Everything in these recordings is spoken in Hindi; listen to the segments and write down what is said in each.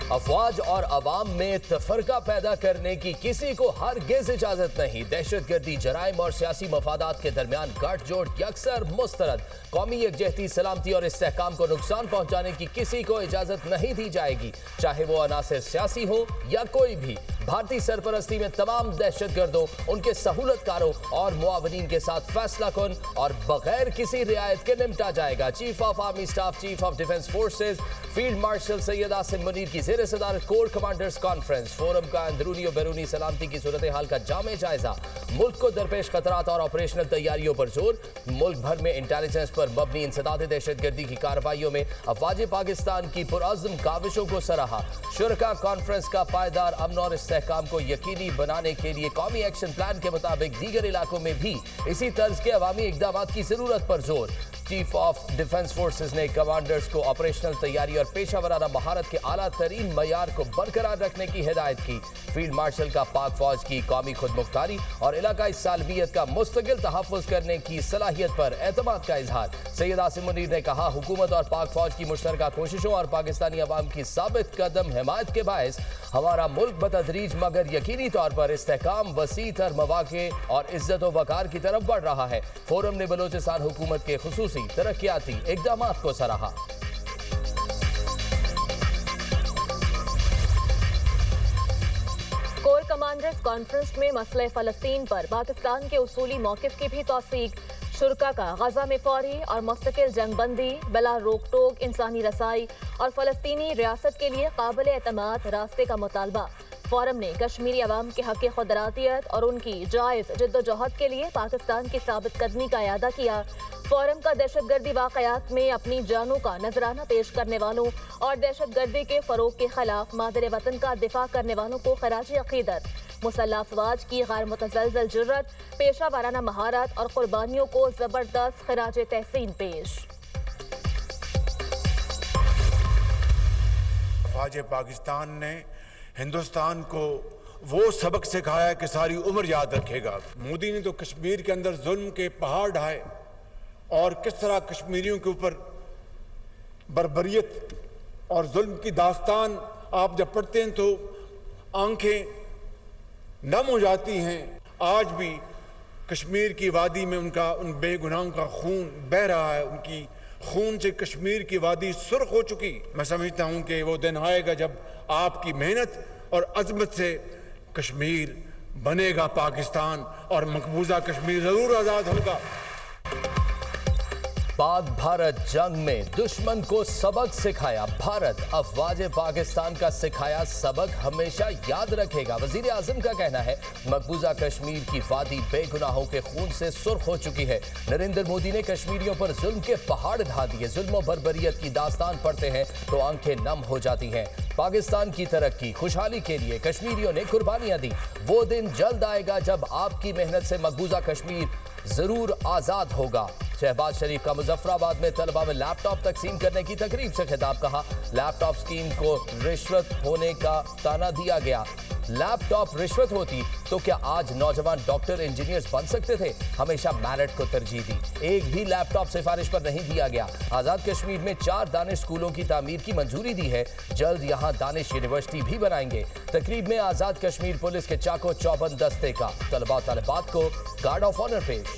अफवाज और अवाम में तफरका पैदा करने की किसी को हरगिज इजाजत नहीं। दहशतगर्दी, जराइम और सियासी मफादात के दरमियान गठजोड़ यकसर मुस्तरद। कौमी यकजहती, सलामती और इस्तेहकाम को नुकसान पहुंचाने की किसी को इजाजत नहीं दी जाएगी, चाहे वो अनासिर सियासी हो या कोई भी। भारतीय सरपरस्ती में तमाम दहशतगर्दों, उनके सहूलतकारों और मुआवनीन के साथ फैसला कुन और बगैर किसी रियायत के निपटा जाएगा। Chief of army staff, chief of defence forces field marshal Syed Asim Munir की ज़ेर सदारत कोर कमांडर्स कॉन्फ्रेंस। फोरम का अंदरूनी और बैरूनी सलामती की सूरत हाल का जामे जायजा। मुल्क को दरपेश खतरात और ऑपरेशनल तैयारियों पर जोर। मुल्क भर में इंटेलिजेंस पर मबनी इंसदाद दहशतगर्दी की कार्रवाइयों में अफवाज पाकिस्तान की पुरअज़्म काविशों को सराहा। शुरका कॉन्फ्रेंस का पायदार अमन और इस्तेहकाम को यकीनी बनाने के लिए कौमी एक्शन प्लान के मुताबिक दीगर इलाकों में भी इसी तर्ज के अवामी इक़दाम की जरूरत पर जोर। चीफ ऑफ डिफेंस फोर्सेज ने कमांडर्स को ऑपरेशनल तैयारी और पेशा वराना महारत के आला तरीन मयार को बरकरार रखने की हिदायत की। फील्ड मार्शल का पाक फौज की कौमी खुद मुख्तारी और इलाकाई सालमियत का मुस्तकिल तहफ़्फ़ुज़ करने की सलाहियत पर एतमाद का इजहार। सैयद आसिम मुनीर ने कहा, हुकूमत और पाक फौज की मुश्तरका कोशिशों और पाकिस्तानी अवाम की साबित कदम हिमायत के बायस हमारा मुल्क बतदरीज मगर यकीनी तौर पर इस्तेहकाम, वसी तर मवाक़े और इज्जत व वक़ार की तरफ बढ़ रहा है। फोरम ने बलोचिस्तान हुकूमत के खुसूसी तरक्याती इक़दामात को सराहा। कोर कमांडर्स कॉन्फ्रेंस में मसले फ़लस्तीन पर पाकिस्तान के उसूली मौक़िफ़ की भी तौसीक। शुरका का गजा में फौरी और मुस्तकिल जंगबंदी, बिला रोक टोक, इंसानी रसाई और फ़लस्तीनी रियासत के लिए काबिल एतमाद रास्ते का मुतालबा। फोरम ने कश्मीरी अवाम के हक़ खुदरातियत और उनकी जायज़ जद्दोजहद के लिए पाकिस्तान की साबित कदमी का यादा किया। फोरम का दहशतगर्दी वाक़यात में अपनी जानों का नजराना पेश करने वालों और दहशतगर्दी के फ़रोग के खिलाफ मादरे वतन का दिफा करने वालों को ख़राज अक़ीदत। मुसल्लह अफ़वाज की गैर मुतज़लज़ल जुर्रत, पेशा वाराना महारत और कुर्बानियों को ज़बरदस्त ख़राज तहसीन पेश। अफ़वाज पाकिस्तान ने हिंदुस्तान को वो सबक सिखाया कि सारी उम्र याद रखेगा। मोदी ने तो कश्मीर के अंदर जुल्म के पहाड़ ढाए और किस तरह कश्मीरियों के ऊपर बर्बरियत और जुल्म की दास्तान आप जब पढ़ते हैं तो आंखें नम हो जाती हैं। आज भी कश्मीर की वादी में उन बेगुनाहों का खून बह रहा है। उनकी खून से कश्मीर की वादी सुर्ख हो चुकी। मैं समझता हूं कि वो दिन आएगा जब आपकी मेहनत और अज़मत से कश्मीर बनेगा पाकिस्तान और मकबूजा कश्मीर जरूर आज़ाद होगा। पाक भारत जंग में दुश्मन को सबक सिखाया भारत। अफवाज पाकिस्तान का सिखाया सबक हमेशा याद रखेगा। वजीर आज़म का कहना है, मकबूजा कश्मीर की वादी बेगुनाहों के खून से सुर्ख हो चुकी है। नरेंद्र मोदी ने कश्मीरियों पर जुल्म के पहाड़ ढा दिए। जुल्म और बर्बरियत की दास्तान पढ़ते हैं तो आंखें नम हो जाती हैं। पाकिस्तान की तरक्की, खुशहाली के लिए कश्मीरियों ने कुर्बानियां दी। वो दिन जल्द आएगा जब आपकी मेहनत से मकबूजा कश्मीर जरूर आजाद होगा। शहबाज शरीफ का मुजफ्फराबाद में तलबा में लैपटॉप तकसीम करने की तकरीब से खिताब। कहा, लैपटॉप स्कीम को रिश्वत होने का ताना दिया गया। लैपटॉप रिश्वत होती तो क्या आज नौजवान डॉक्टर, इंजीनियर्स बन सकते थे? हमेशा मेरिट को तरजीह दी। एक भी लैपटॉप सिफारिश पर नहीं दिया गया। आज़ाद कश्मीर में 4 दानिश स्कूलों की तामीर की मंजूरी दी है। जल्द यहाँ दानिश यूनिवर्सिटी भी बनाएंगे। तकरीब में आज़ाद कश्मीर पुलिस के चाको चौबंद दस्ते का तलबा तलबात को गार्ड ऑफ ऑनर पेश।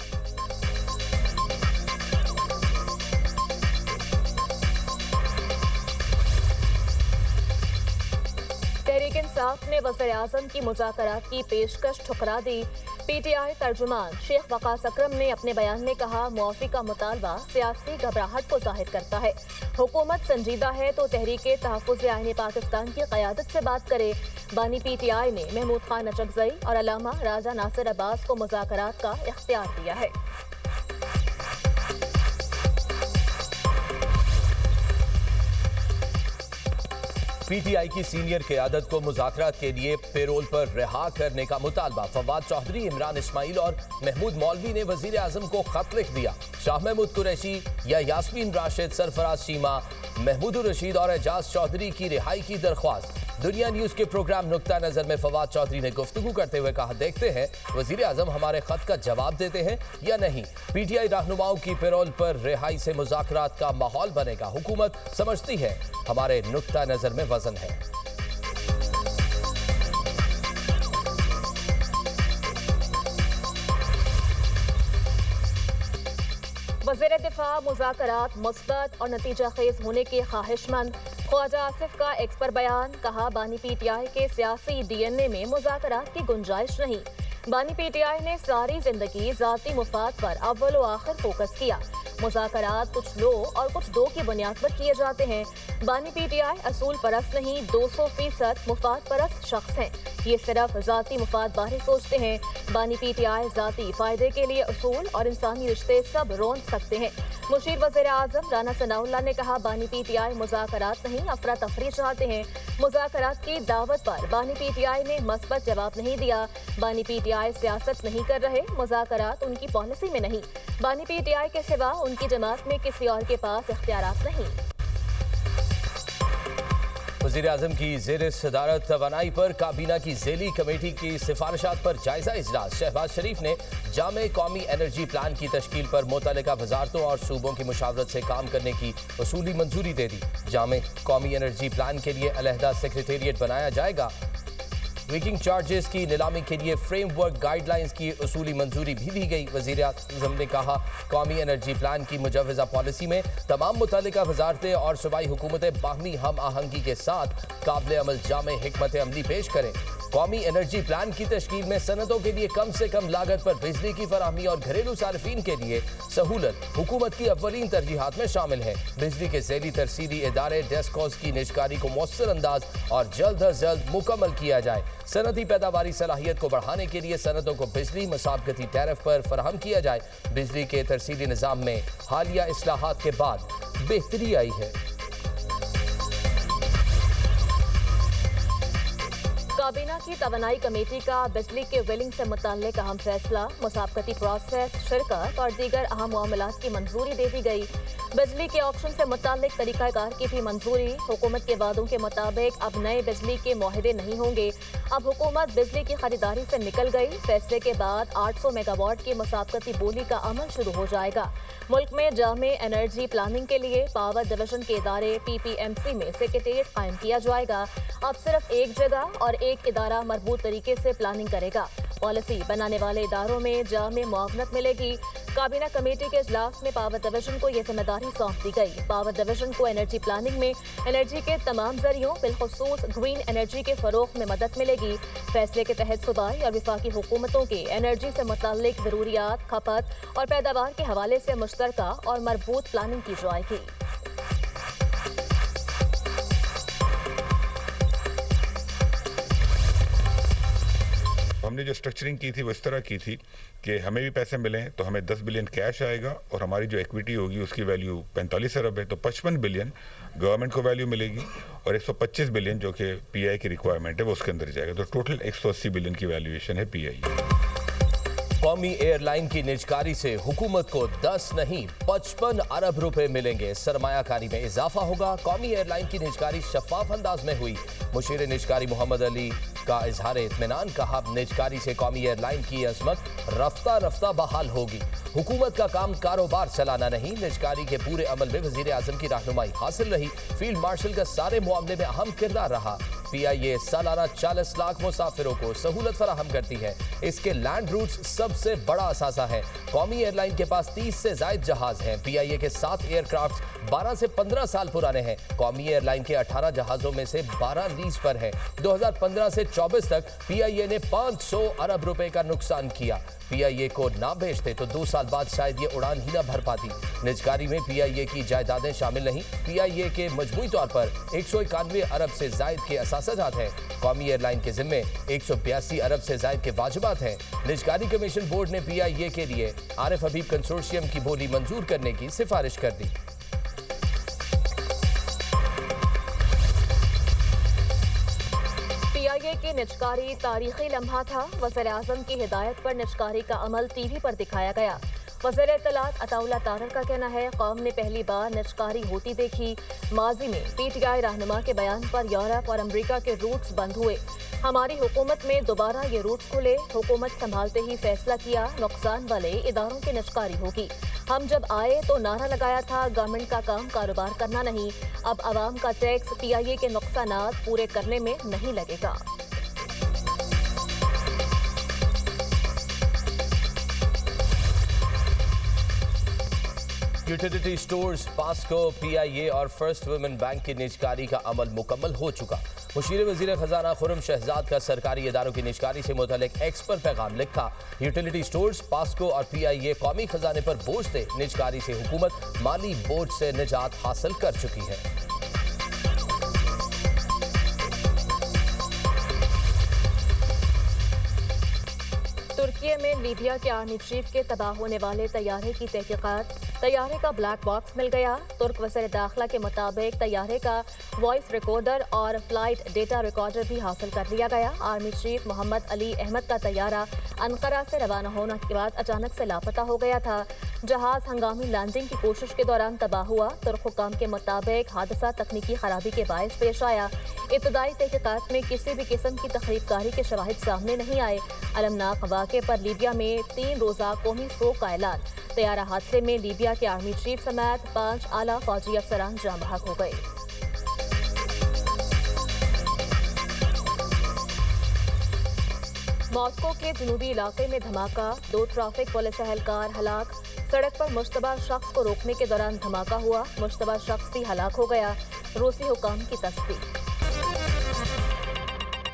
तहरीक इंसाफ ने वज़ीर आज़म की मुज़ाकरात की पेशकश ठुकरा दी। PTI तर्जुमान शेख वकास अकरम ने अपने बयान में कहा, मुआफ़ी का मुतालबा सियासी घबराहट को जाहिर करता है। हुकूमत संजीदा है तो तहरीक तहफ़्फ़ुज़ आईन पाकिस्तान की क़यादत से बात करे। बानी PTI ने महमूद खान अचकज़ई और अल्लामा राजा नासिर अब्बास को मुज़ाकरात का इख्तियार दिया है। PTI की सीनियर क़यादत को मुज़ाकरात के लिए पेरोल पर रिहा करने का मुतालबा। फवाद चौधरी, इमरान इस्माइल और महमूद मौलवी ने वज़ीर आज़म को खत लिख दिया। शाह महमूद कुरैशी या यास्मीन राशिद, सरफराज शीमा, महमूद रशीद और एजाज चौधरी की रिहाई की दरख्वास्त। दुनिया न्यूज़ के प्रोग्राम नुक्ता नज़र में फवाद चौधरी ने गुफ्तगू करते हुए कहा, देखते हैं वज़ीर आज़म हमारे खत का जवाब देते हैं या नहीं। PTI रहनुमाओं की पेरोल पर रिहाई से मुज़ाकरात का माहौल बनेगा। हुकूमत समझती है हमारे नुक्ता नज़र में वज़न है। वज़ीर दिफा मुज़ाकरात मुस्बत और नतीजा खेज होने के ख्वाहिशमंद। ख्वाजा आसिफ का एक्स पर बयान, कहा बानी पीटीआई के सियासी डीएनए में मुज़ाकरात की गुंजाइश नहीं। बानी पीटीआई ने सारी जिंदगी जाती मुफाद पर अव्वल व आखिर फोकस किया। मुज़ाकरात कुछ लो और कुछ दो की बुनियाद पर किए जाते हैं। बानी पीटीआई असूल परस्त नहीं, 200% मुफाद परस्त शख्स हैं। ये सिर्फ जाती मुफाद बारे सोचते हैं। बानी पीटीआई जाती फायदे के लिए असूल और इंसानी रिश्ते सब रोंद सकते हैं। मुशीर वज़ीर आज़म राना सनाउल्लाह ने कहा, बानी पीटीआई मुज़ाकरात नहीं, अफरा तफरी चाहते हैं। मुज़ाकरात की दावत पर बानी पीटीआई ने मस्बत जवाब नहीं दिया। बानी पीटीआई सियासत नहीं कर रहे, मुज़ाकरात उनकी पॉलिसी में नहीं। बानी पीटीआई के सिवा उनकी जमात में किसी और के पास इख्तियारात नहीं। वज़ीर आज़म की ज़ेर सदारत तवानाई पर काबीना की ज़ेली कमेटी की सिफारिशात पर जायजा इजलास। शहबाज शरीफ ने जामे कौमी एनर्जी प्लान की तश्कील पर मुतल्लिका वजारतों और सूबों की मुशावरत से काम करने की उसूली मंजूरी दे दी। जामे कौमी एनर्जी प्लान के लिए अलहदा सेक्रेटेरिएट बनाया जाएगा। वेकिंग चार्जेस की नीलामी के लिए फ्रेमवर्क गाइडलाइंस की उसूली मंजूरी भी दी गई। वज़ीर आज़म ने कहा, कौमी एनर्जी प्लान की मुजव्वज़ा पॉलिसी में तमाम मुतल्लिका वजारतें और सूबाई हुकूमतें बाहमी हम आहंगी के साथ काबिल अमल जामे हिकमत अमली पेश करें। कौमी एनर्जी प्लान की तश्कील में सनतों के लिए कम से कम लागत पर बिजली की फराहमी और घरेलू सार्फिन के लिए सहूलत हुकूमत की अव्वलीन तरजीहात में शामिल है। बिजली के ज़ैली तरसीली इदारे डेस्कोस की निजकारी को मौसर अंदाज और जल्द अज जल्द मुकम्मल किया जाए। सनती पैदावारी सलाहियत को बढ़ाने के लिए सनतों को बिजली मुसाबकती टैरिफ पर फराहम किया जाए। बिजली के तरसीली निज़ाम में हालिया इस्लाहात के बाद बेहतरी आई है। काबीना की तवानाई कमेटी का बिजली के बिलिंग से मुताल्लिक अहम फैसला, मुसाबकती प्रोसेस, शिरकत और दीगर अहम मामलात की मंजूरी दे दी गई। बिजली के ऑप्शन से मुताल्लिक तरीक़ाकार की भी मंजूरी। हुकूमत के वादों के मुताबिक अब नए बिजली के मुआहदे नहीं होंगे। अब हुकूमत बिजली की खरीदारी से निकल गई। फैसले के बाद 800 मेगावाट की मुसाबकती बोली का अमल शुरू हो जाएगा। मुल्क में जामे एनर्जी प्लानिंग के लिए पावर डिवीजन के इदारे PPMC में सेक्रेटेरिएट कायम किया जाएगा। अब सिर्फ एक जगह और एक इदारा मरबूत तरीके से प्लानिंग करेगा। पॉलिसी बनाने वाले इदारों में जामे मुआवनत मिलेगी। काबीना कमेटी के इजलास में पावर डिवीजन को यह जिम्मेदारी सौंप दी गई। पावर डिवीजन को एनर्जी प्लानिंग में एनर्जी के तमाम जरियों बिलखुसूस ग्रीन एनर्जी के फरोग में मदद मिलेगी। फैसले के तहत सूबाई और वफाकी हुकूमतों के एनर्जी से मुताल्लिक ज़रूरियात, खपत और पैदावार के हवाले से मुश्तरका और मरबूत प्लानिंग की जाएगी। हमने जो स्ट्रक्चरिंग की थी वो इस तरह की थी कि हमें भी पैसे मिलें तो हमें 10 बिलियन कैश आएगा और हमारी जो इक्विटी होगी उसकी वैल्यू 45 अरब है, तो 55 बिलियन गवर्नमेंट को वैल्यू मिलेगी और 125 बिलियन जो कि पीआई की रिक्वायरमेंट है वो उसके अंदर जाएगा। तो टोटल 180 बिलियन की वैल्यूएशन है पीआई। कौमी एयरलाइन की निजकारी से हुकूमत को 10 नहीं 55 अरब रुपए मिलेंगे। सरमायाकारी में इजाफा होगा। कौमी एयरलाइन की निजकारी शफाफ अंदाज में हुई। मुशीर निजकारी मोहम्मद अली का इजहार इत्मीनान, कहा निजकारी से कौमी एयरलाइन की अजमत रफ्ता रफ्ता बहाल होगी। हुकूमत का काम कारोबार चलाना नहीं। निजकारी के पूरे अमल में वजीर आजम की रहनुमाई हासिल रही। फील्ड मार्शल का सारे मामले में अहम किरदार रहा। PIA सालाना 40 लाख मुसाफिरों को सहूलत फराहम करती है। इसके लैंड रूट्स सबसे बड़ा असासा है। कौमी एयरलाइन के पास 30 से ज्यादा जहाज हैं। PIA के 7 एयरक्राफ्ट 12 से 15 साल पुराने हैं। कौमी एयरलाइन के 18 जहाजों में से 12 लीज पर है। 2015 से 24 तक PIA ने 500 अरब रुपए का नुकसान किया। PIA को ना भेजते तो 2 साल बाद शायद ये उड़ान ही ना भर पाती। निजकारी में PIA की जायदादें शामिल नहीं। PIA के मजमूई तौर पर 191 अरब से जायद के असासाजात हैं। कौमी एयरलाइन के जिम्मे 182 अरब से जायद के वाजिबात हैं। निजकारी कमीशन बोर्ड ने PIA के लिए आरिफ हबीब कंसोर्शियम की बोली मंजूर करने की सिफारिश कर दी। PIA की निजकारी तारीखी लम्हा था। वज़ीर आज़म की हिदायत पर निजकारी का अमल TV पर दिखाया गया। वज़ीर इत्तलात अताउल्लाह तारर का कहना है, कौम ने पहली बार निजकारी होती देखी। माजी में PTI रहनुमा के बयान पर यूरोप और अमरीका के रूट्स बंद हुए। हमारी हुकूमत में दोबारा ये रूट्स खुले। हुकूमत संभालते ही फैसला किया नुकसान वाले इदारों की निजकारी होगी। हम जब आए तो नारा लगाया था गवर्नमेंट का काम कारोबार करना नहीं। अब आवाम का टैक्स PIA के नुकसानात पूरे करने में नहीं लगेगा। यूटिलिटी स्टोर्स, पास्को, PIA और फर्स्ट वुमेन बैंक की निजकारी का अमल मुकम्मल हो चुका। मुशीर वजीर खजाना खुर्रम शहजाद का सरकारी इदारों की निजकारी से मुतल्लिक एक्स पर पैगाम लिखा। यूटिलिटी स्टोर्स, पास्को और PIA कौमी खजाने पर बोझ थे। निजकारी से हुकूमत माली बोझ से निजात हासिल कर चुकी है। तुर्की में लीबिया के आर्मी चीफ के तबाह होने वाले तैयारे की तहकीकात। तैयारे का ब्लैक बॉक्स मिल गया। तुर्क वज़ीर दाखिला के मुताबिक तैयारे का वॉइस रिकॉर्डर और फ्लाइट डेटा रिकॉर्डर भी हासिल कर लिया गया। आर्मी चीफ मोहम्मद अली अहमद का तैयारा अंकारा से रवाना होने के बाद अचानक से लापता हो गया था। जहाज हंगामी लैंडिंग की कोशिश के दौरान तबाह हुआ। तुर्क हुकाम के मुताबिक हादसा तकनीकी खराबी के बायस पेश आया। इब्तदाई तहकीकात में किसी भी किस्म की तखरीबकारी के शवाहिद सामने नहीं आए। अलमनाक वाक़े पर लीबिया में 3 रोज़ा कौमी शोक का ऐलान। तैयारा हादसे में लीबिया के आर्मी चीफ समेत 5 आला फौजी अफसरान जान बहक हो गए। मॉस्को के जनूबी इलाके में धमाका, 2 ट्रैफिक पुलिस एहलकार हलाक। सड़क पर मुश्तबा शख्स को रोकने के दौरान धमाका हुआ। मुश्तबा शख्स भी हलाक हो गया। रूसी हुकाम की तस्दीक।